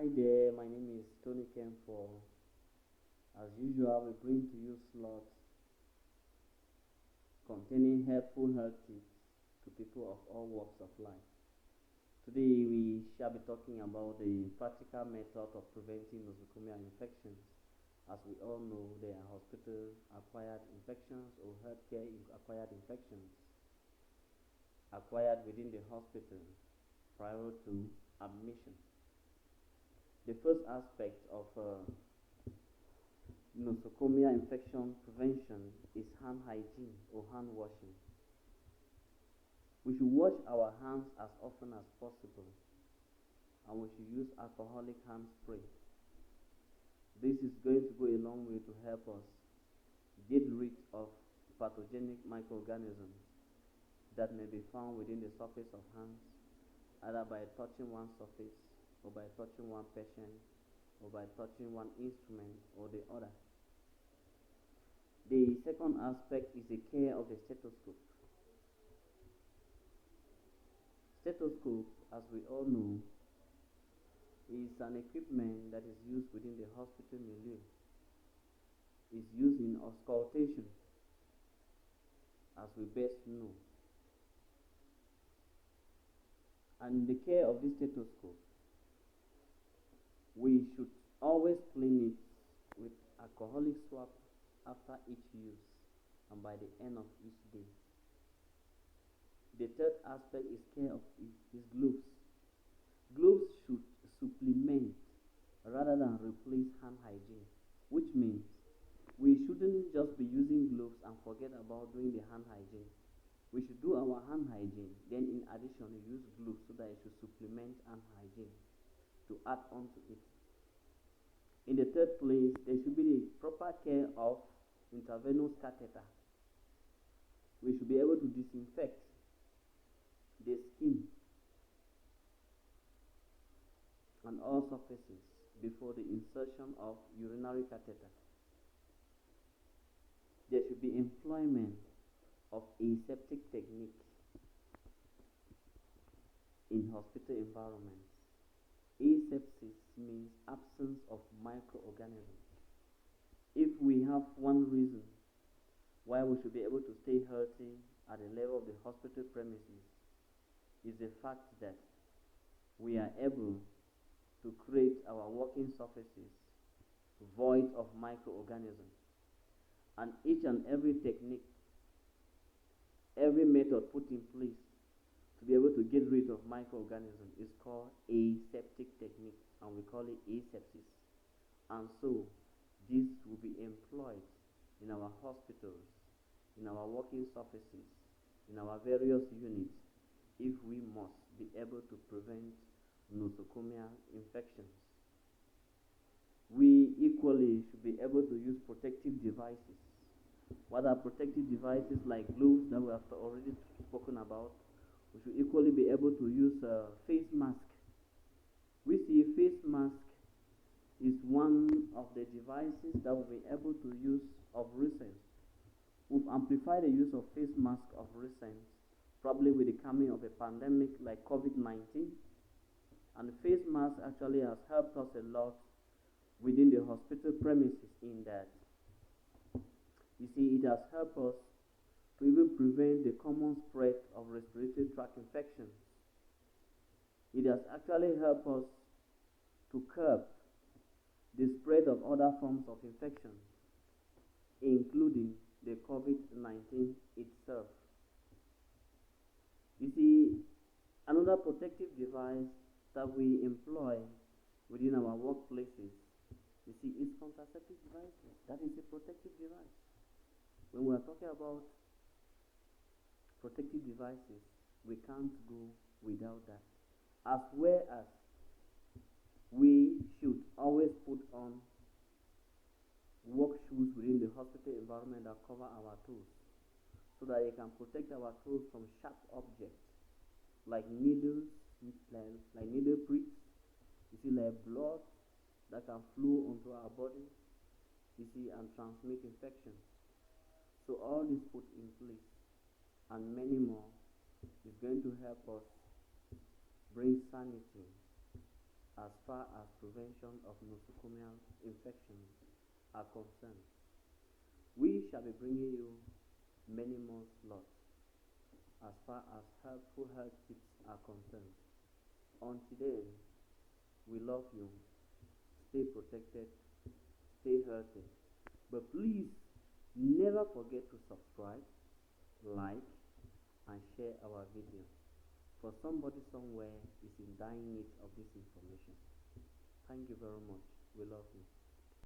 Hi there, my name is Tony Kempo. As usual, we bring to you slots containing helpful health tips to people of all walks of life. Today, we shall be talking about the practical method of preventing nosocomial infections. As we all know, there are hospital-acquired infections or healthcare-acquired infections acquired within the hospital prior to admission. The first aspect of nosocomial infection prevention is hand hygiene or hand washing. We should wash our hands as often as possible, and we should use alcoholic hand spray. This is going to go a long way to help us get rid of pathogenic microorganisms that may be found within the surface of hands, either by touching one surface or by touching one patient or by touching one instrument or the other. The second aspect is the care of the stethoscope. Stethoscope, as we all know, is an equipment that is used within the hospital milieu. It's used in auscultation, as we best know. And in the care of this stethoscope, we should always clean it with alcoholic swab after each use and by the end of each day. The third aspect is care of is gloves. Gloves should supplement rather than replace hand hygiene, which means we shouldn't just be using gloves and forget about doing the hand hygiene. We should do our hand hygiene, then in addition use gloves so that it should supplement hand hygiene to add on to it. In the third place, there should be the proper care of intravenous catheter. We should be able to disinfect the skin and all surfaces before the insertion of urinary catheter. There should be employment of aseptic technique in hospital environments. Asepsis means absence of microorganisms. If we have one reason why we should be able to stay healthy at the level of the hospital premises, is the fact that we are able to create our working surfaces void of microorganisms. And each and every technique, every method put in place to be able to get rid of microorganisms is called aseptic technique, and we call it asepsis. And so this will be employed in our hospitals, in our working surfaces, in our various units, if we must be able to prevent nosocomial infections. We equally should be able to use protective devices. What are protective devices? Like gloves that we have already spoken about. We should equally be able to use a face mask. We see face mask is one of the devices that we'll be able to use of recent. We've amplified the use of face mask of recent, probably with the coming of a pandemic like COVID-19. And the face mask actually has helped us a lot within the hospital premises in that, you see, it has helped us to even prevent the common spread of respiratory tract infections. It has actually helped us to curb the spread of other forms of infection, including the COVID-19 itself. You see, another protective device that we employ within our workplaces, you see, is contraceptive devices. That is a protective device. When we are talking about protective devices, we can't go without that. As well as we should always put on work shoes within the hospital environment that cover our toes, so that it can protect our toes from sharp objects like needles, like needle pricks, you see, like blood that can flow onto our body, you see, and transmit infections. So all this put in place and many more is going to help us bring sanity as far as prevention of nosocomial infections are concerned. We shall be bringing you many more slots as far as helpful health tips are concerned. Until then, we love you. Stay protected, stay healthy. But please never forget to subscribe, like, and share our video. For somebody somewhere is in dying need of this information. Thank you very much. We love you.